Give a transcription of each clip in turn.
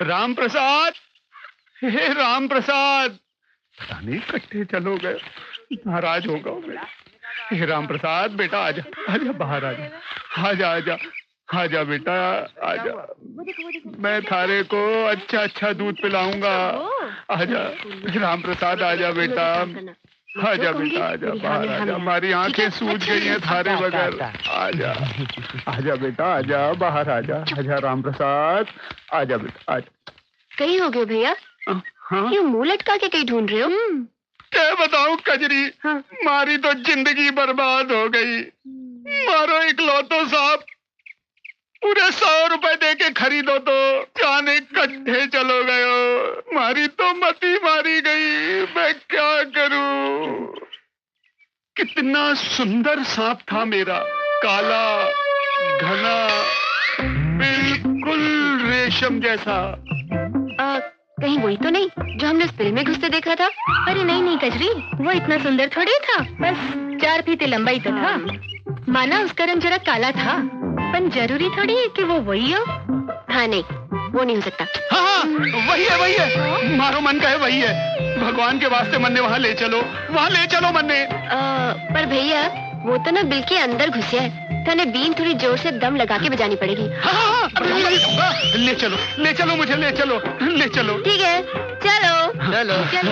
राम प्रसाद, हे राम प्रसाद, पता नहीं कट्टे चलो गए, नाराज होगा मैं। हे राम प्रसाद बेटा आजा, आजा बाहर आजा, आजा आजा आजा बेटा आजा, मैं थारे को अच्छा अच्छा दूध पिलाऊंगा। आजा राम प्रसाद, आजा बेटा, आजा बेटा, आजा बाहर आजा, हमारी आंखें सूज गई हैं थारे बगैर। आजा आजा बेटा, आजा बाहर आजा, आजा राम प्रसाद, आजा बेटा आजा। कहीं हो गए भैया? हाँ? क्यों मुंह लटका के कहीं ढूंढ रहे हो? क्या बताऊं कजरी, हाँ? मारी तो जिंदगी बर्बाद हो गई। मारो इकलौतो साहब, पूरे 100 रुपए दे के खरीदो तो जाने कट्ठे चलो गयो। मारी तो मती मारी गई, मैं क्या करूं। कितना सुंदर सांप था मेरा, काला घना बिल्कुल रेशम जैसा। कहीं वही तो नहीं जो हमने उस फिल्म में घुसते देखा था? अरे नहीं नहीं कजरी, वो इतना सुंदर थोड़ी था, बस 4 फीट लंबा ही तो था। माना उसका रंग जरा काला था, पर जरूरी थोड़ी है कि वो वही हो। हाँ नहीं, वो नहीं हो सकता। हाँ वही है, वही है, मारो मन का है, वही है। भगवान के वास्ते मन्ने वहाँ ले चलो, वहाँ ले चलो मन्ने। पर भैया वो तो ना बिल के अंदर घुसे है, थाने बीन थोड़ी जोर से दम लगा के बजानी पड़ेगी। हाँ, ले चलो, ले चलो, मुझे ले चलो, ले चलो। ठीक है चलो चलो चलो।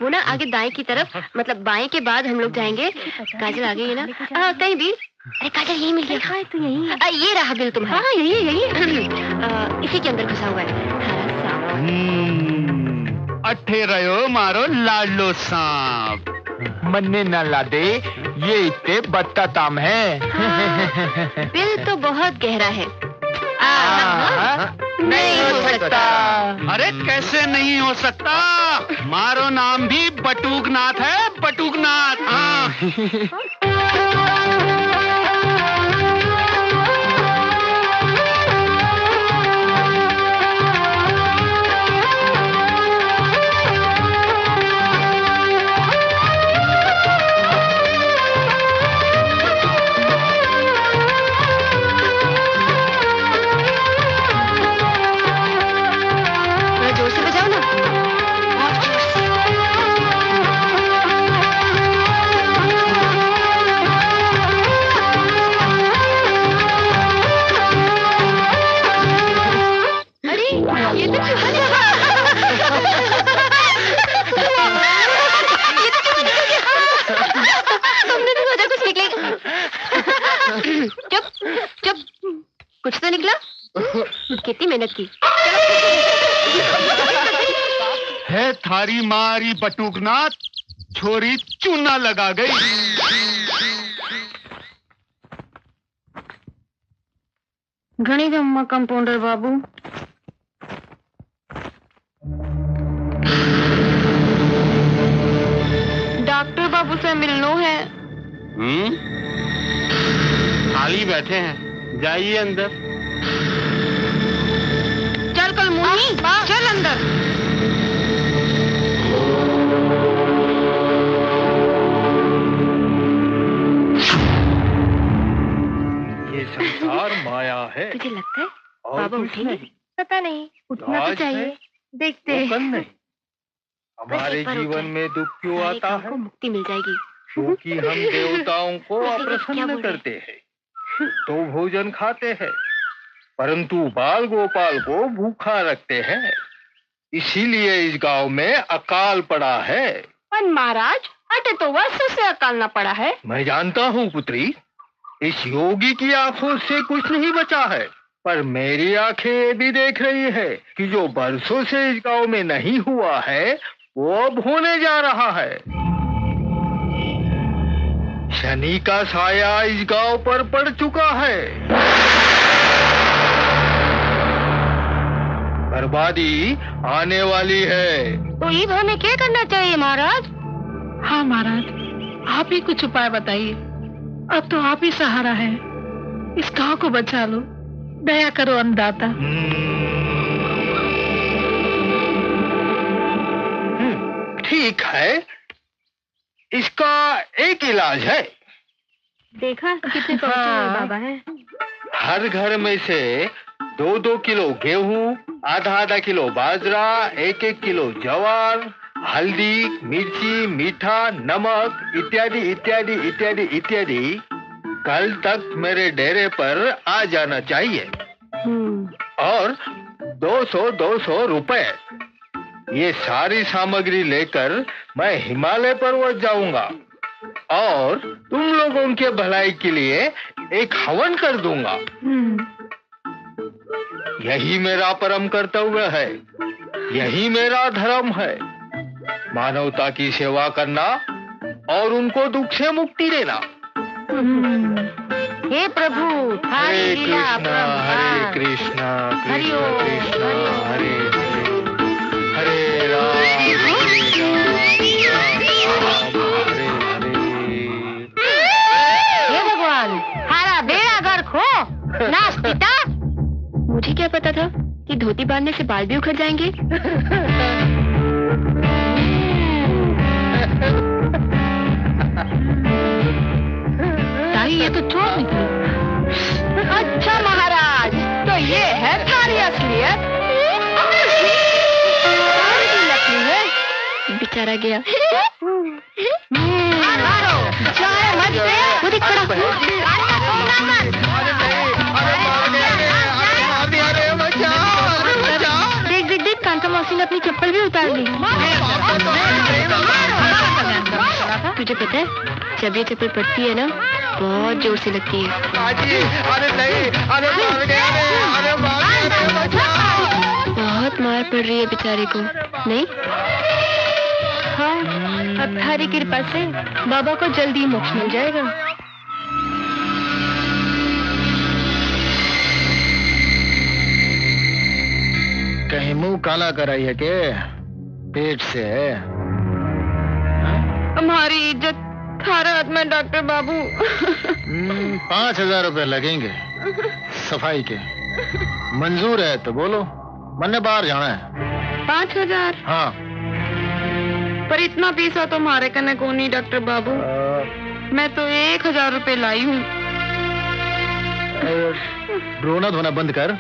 वो ना आगे दाएं की तरफ, मतलब बाएं के बाद हम लोग जाएंगे। काजल आ गई है ना? कहीं भी? अरे काजल यही मिल गया। तो यही ये रहा बिल तुम्हारा। हाँ यही इसी के अंदर घुसा हुआ है। अट्ठे रहो मारो लाडलो सांप, मन्ने न ला दे, ये इतने बदकाम है। बिल तो बहुत गहरा है। नहीं हो सकता। अरे कैसे नहीं हो सकता, मारो नाम भी बटुकनाथ है, बटुकनाथ। हाँ। जोर से बजाओ ना। अरे ये तो चूहा था। ये तो चूहा निकल गया। हमने तो सोचा कुछ निकलेगा। चुप चुप, कुछ तो निकला। कितनी मेहनत की। है थारी मारी बटुकनाथ, छोरी चूना लगा गई। घणी गम्मा कंपाउंडर बाबू। डॉक्टर बाबू से मिलनो है। खाली बैठे हैं, जाइए अंदर। चल कल मुनी, चल अंदर। ये संसार माया है, तुझे लगता है और बाबा कुछ उठेंगे? नहीं। पता नहीं, उठना तो राज चाहिए। है, देखते वो कल हैं। नहीं। हमारे एक बार उठ जीवन जाए, में दुख क्यों सारे आता काम है? को मुक्ति मिल जाएगी। क्योंकि हम देवताओं को क्या अप्रसन्न बोल रहे? करते हैं, तो भोजन खाते हैं, परंतु बाल गोपाल को भूखा रखते हैं। इसीलिए इस गांव में अकाल पड़ा है। पर महाराज, अटे तो वर्षों से अकालना पड़ा है। मैं जानता हूँ पुत्री, इस योगी की आंखों से कुछ नहीं बचा है, पर मेरी आंखें ये भी देख रही है कि जो बरसों से इस गांव में नहीं हुआ है, वो अब होने जा रहा है। शनि का साया इस गांव पर पड़ चुका है। बर्बादी आने वाली है। तो ईब हमें क्या करना चाहिए महाराज? हाँ महाराज, आप ही कुछ उपाय बताइए। अब तो आप ही सहारा है, इस गांव को बचा लो, दया करो अन्नदाता। ठीक है, इसका एक इलाज है। देखा कितने पवित्र बाबा हैं। हर घर में से 2-2 किलो गेहूं, आधा किलो बाजरा, 1-1 किलो ज्वार, हल्दी, मिर्ची, मीठा, नमक इत्यादि इत्यादि इत्यादि इत्यादि कल तक मेरे डेरे पर आ जाना चाहिए। और 200 रुपए, ये सारी सामग्री लेकर मैं हिमालय पर्वत जाऊंगा और तुम लोगों के भलाई के लिए एक हवन कर दूंगा। यही मेरा परम कर्तव्य है, यही मेरा धर्म है, मानवता की सेवा करना और उनको दुख से मुक्ति देना। हे प्रभु, हरे कृष्णा कृष्णा कृष्णा हरे हरे, हरे राम हरे हरे। हे भगवान, हारा बेड़ा गर्क हो नाश पिता। मुझे क्या पता था कि धोती बांधने से बाल भी उखड़ जाएंगे। ताई, ये तो चोर निकली। अच्छा महाराज, तो ये है थारी असलियत। बेचारा गया। चाय मत दे। वो देख खड़ा। देख देख देख, कांता मौसी ने अपनी चप्पल भी उतार ली। तुझे पता है, जब ये चप्पल पड़ती है ना, बहुत जोर से लगती है। बहुत मार पड़ रही है बेचारे को, नहीं? हाँ, अब थारी कृपा से बाबा को जल्दी मोक्ष मिल जाएगा। कहीं मुंह काला कराई है के पेट से है? हमारी इज्जत थारा हाथ में डॉक्टर बाबू। 5,000 रुपए लगेंगे सफाई के। मंजूर है तो बोलो, मैंने बाहर जाना है। 5,000? हाँ। पर इतना पैसा तो हमारे कने को नहीं डॉक्टर बाबू। मैं तो 1,000 रुपए लाई हूँ। रोना धोना बंद कर,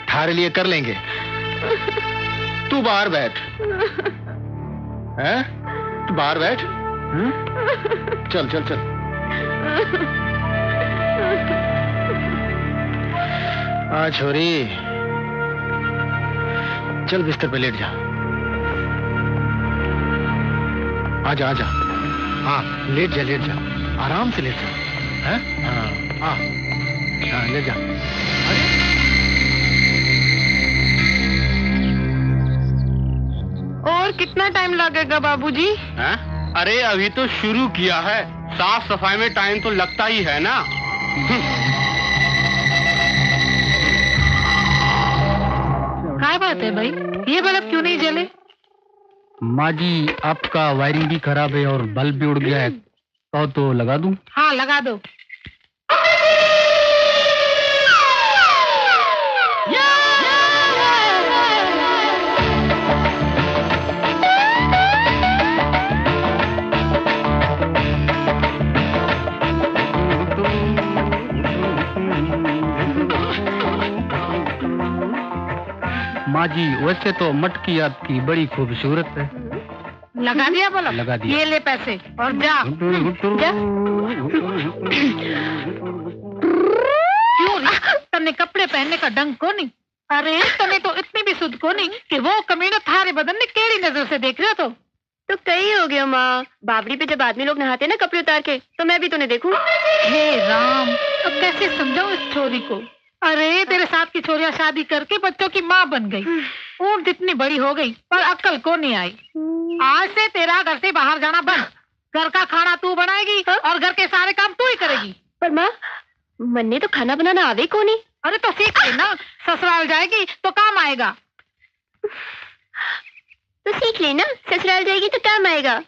थारे लिए कर लेंगे। तू बाहर बैठ। हैं? तू बाहर बैठ। चल चल चल। आ छोरी, चल बिस्तर पे लेट जा। आजा आजा। हाँ, लेट जा लेट जा, आराम से लेट जा। हैं? हाँ हाँ, लेट जा। अरे और कितना टाइम लगेगा बाबूजी? हैं? अरे अभी तो शुरू किया है, साफ सफाई में टाइम तो लगता ही है ना। क्या बात है भाई, ये बल्ब क्यों नहीं जले? माँ जी, आपका वायरिंग भी खराब है और बल्ब भी उड़ गया है, तो लगा दूं? हाँ, लगा दो। माँ जी, वैसे तो मटकी आपकी बड़ी खूबसूरत है। लगा दिया बल्ब? लगा दिया। ये ले पैसे और जा। जा। क्यों रे? तने कपड़े पहनने का ढंग को नहीं? अरे तने तो इतनी भी सुध को नहीं कि वो कमीना थारे बदन ने केड़ी नजर से देख रहे हो। तो कई हो गया माँ, बावड़ी पे जब आदमी लोग नहाते ना कपड़े उतार के, तो मैं भी तुम्हें देखूं। हे राम, अब कैसे समझाऊं इस छोरी को? अरे तेरे साथ की छोरियां शादी करके बच्चों की माँ बन गई, ऊँट जितनी बड़ी हो गई, पर अक्ल को नहीं आई। आज से तेरा घर से बाहर जाना बंद। घर का खाना तू बनाएगी और घर के सारे काम तू ही करेगी। पर माँ, मन्ने तो खाना बनाना आवे को नहीं। अरे तो सीख लेना, ससुराल जाएगी तो काम आएगा। तो सीख लेना, ससुराल जाएगी तो काम आएगा।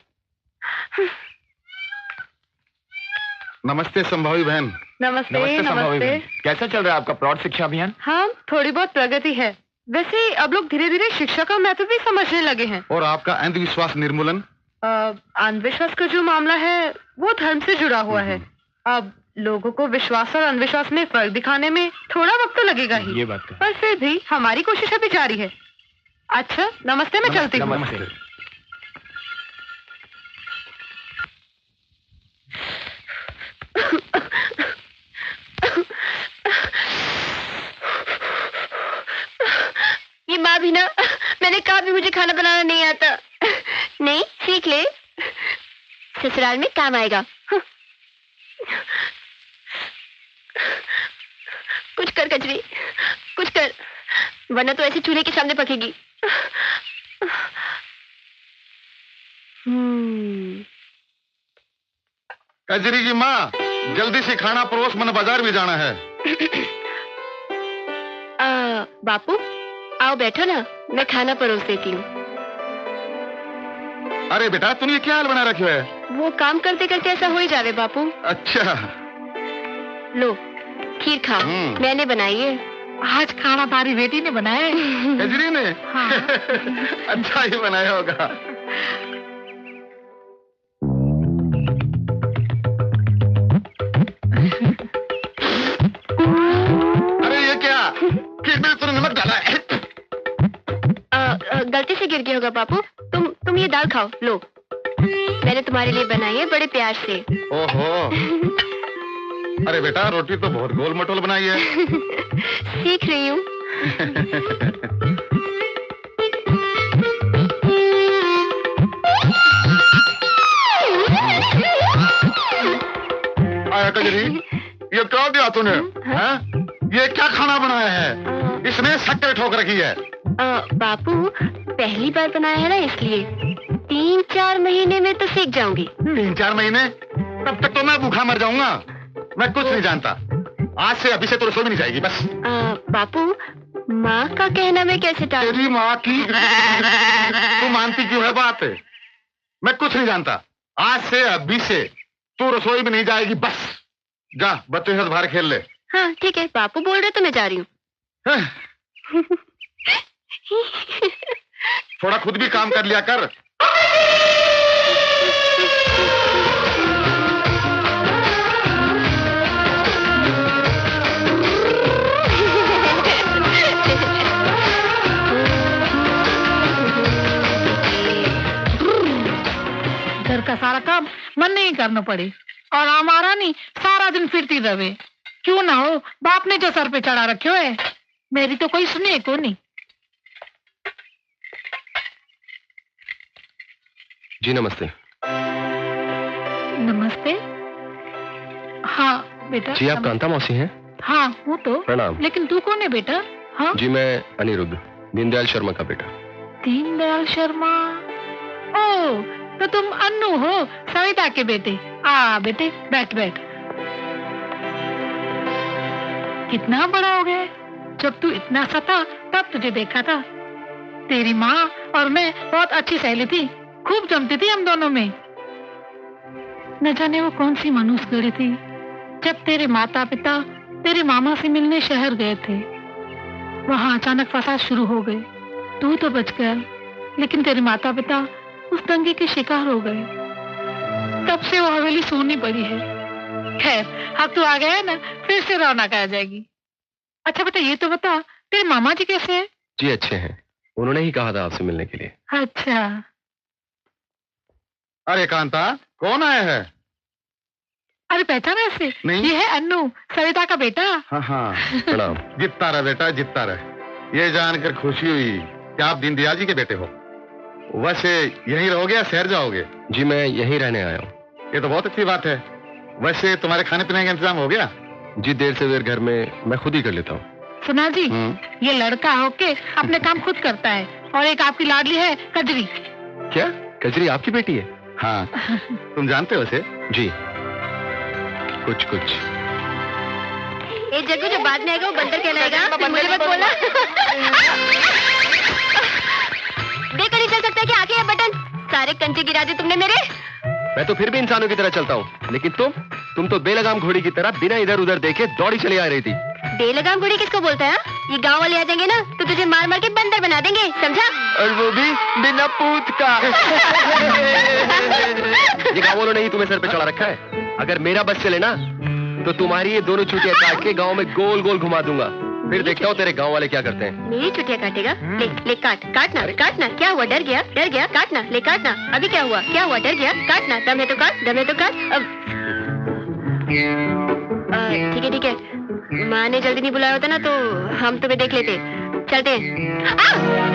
नमस्ते संभावी बहन। नमस्ते नमस्ते। कैसा चल रहा है आपका प्लॉट शिक्षा अभियान? हाँ, थोड़ी बहुत प्रगति है। वैसे अब लोग धीरे धीरे शिक्षा का महत्व भी समझने लगे हैं। और आपका अंधविश्वास निर्मूलन? अंधविश्वास का जो मामला है वो धर्म से जुड़ा हुआ है। अब लोगों को विश्वास और अंधविश्वास में फर्क दिखाने में थोड़ा वक्त तो लगेगा ही। ये बात है। पर फिर भी हमारी कोशिश अभी जारी है। अच्छा नमस्ते, मैं चलती हूँ। नमस्ते। ये माँ भी ना, मैंने कहा भी मुझे खाना बनाना नहीं आता। नहीं सीख ले, ससुराल में काम आएगा। कुछ कर कजरी, कुछ कर, वरना तो ऐसे चूल्हे के सामने पकेगी। कजरी की माँ, जल्दी से खाना परोस, मन बाजार भी जाना है। बापू आओ बैठो ना, मैं खाना परोस देती हूँ। अरे बेटा, तूने ये क्या हाल बना रखे है? वो काम करते करते ऐसा हो ही जावे बापू। अच्छा लो खीर खाओ, मैंने बनाई है। आज खाना तारी बेटी ने बनाया है। कजरी ने? हाँ। अच्छा ही बनाया होगा। अरे ये क्या, केक में तूने नमक डाला है? गलती से गिर गया होगा बापू। तुम ये दाल खाओ, लो मैंने तुम्हारे लिए बनाई है बड़े प्यार से। ओहो, अरे बेटा रोटी तो बहुत गोल मटोल बनाई है। सीख रही हूँ। आया कजरी, ये क्या दिया तूने? हैं? ये क्या खाना बनाया है? इसने शक्कर ठोक रखी है। बापू पहली बार बनाया है ना, इसलिए 3-4 महीने में तो सीख जाऊंगी। 3-4 महीने? तब तक तो मैं भूखा मर जाऊंगा। मैं कुछ नहीं जानता। आज से अभी से तो रसोई भी नहीं जाएगी बस। बापू माँ का कहना मैं कैसे टालूं? तेरी माँ की तू मानती क्यों है बात? मैं कुछ नहीं जानता। आज से अभी से तू रसोई भी नहीं जाएगी बस। जा बच्चे के साथ बाहर खेल ले। हाँ ठीक है, बापू बोल रहे तो मैं जा रही हूँ। थोड़ा खुद भी काम कर लिया कर। घर का सारा काम मन नहीं करना पड़े और हमारा नहीं सारा दिन फिरती रहे। क्यों ना हो, बाप ने जो सर पे चढ़ा रखे है, मेरी तो कोई सुने को नहीं। जी नमस्ते। नमस्ते। हाँ बेटा। जी आप कांता मौसी हैं? हाँ हूँ तो। प्रणाम। लेकिन तू कौन है बेटा? हाँ जी मैं अनिरुद्ध, दीनदयाल शर्मा का बेटा। दीनदयाल शर्मा? ओ तो तुम अन्नू हो, सविता के बेटे। आ बेटे बैठ बैठ। कितना बड़ा हो गया। जब तू इतना सा था तब तुझे देखा था। तेरी माँ और मैं बहुत अच्छी सहेली थी, खूब जमती थी हम दोनों में। न जाने वो कौन सी मनुष्य गढ़ी थी जब तेरे माता पिता तेरे मामा से मिलने शहर गए थे। वहां अचानक फसाद शुरू हो गए। तू तो बच गया, लेकिन तेरे माता पिता उस दंगे के शिकार हो गए। तब से वो हवेली सोनी पड़ी है। खैर अब तू आ गया है ना, फिर से रौनक आ जाएगी। अच्छा बेटा ये तो बता, तेरे मामा जी कैसे हैं? जी अच्छे हैं, उन्होंने ही कहा था आपसे मिलने के लिए। अच्छा। अरे कांता, कौन आया है? अरे पहचाना ऐसे? नहीं। ये है अन्नू, सविता का बेटा। हाँ हाँ। प्रणाम। जितना रहे बेटा, जितना रहे। ये जानकर खुशी हुई कि आप दीनदयाल जी के बेटे हो। वैसे यहीं रहोगे या शहर जाओगे? जी मैं यहीं रहने आया हूँ। ये तो बहुत अच्छी बात है। वैसे तुम्हारे खाने पीने का इंतजाम हो गया? जी देर से देर घर में मैं खुद ही कर लेता हूँ। सुना जी, ये लड़का होके अपने काम खुद करता है। और एक आपकी लाडली है कजरी। क्या कजरी आपकी बेटी है? हाँ। तुम जानते हो उसे? जी कुछ कुछ। ए जग्गू, जो बाद में आएगा वो बंदर कहलाएगा, फिर मुझे मत बोलना। देखकर नहीं चल सकता क्या? आगे है बटन, सारे कंचे गिरा दिए तुमने मेरे। मैं तो फिर भी इंसानों की तरह चलता हूँ, लेकिन तुम तो बेलगाम घोड़ी की तरह बिना इधर उधर देखे दौड़ी चली आ रही थी। बेलगाम घोड़ी किसको बोलता है? ये गांव वाले आ जाएंगे ना तो तुझे मार मार के बंदर बना देंगे, समझा? और वो भी बिना पूत का। ये गाँव वालों ने ही तुम्हें सर पे चढ़ा रखा है। अगर मेरा बस चले ना तो तुम्हारी ये दोनों चुटिया काट के गांव में गोल गोल घुमा दूंगा। फिर देखता हूँ तेरे गांव वाले क्या करते हैं। मेरी चुटिया काटेगा? ले काटना काटना। क्या हुआ? डर गया? काटना, ले काटना। अभी क्या हुआ? डर गया? काटना। दम है तो काट। अब ठीक है। माँ ने जल्दी नहीं बुलाया होता ना तो हम तुम्हें देख लेते। चलते हैं।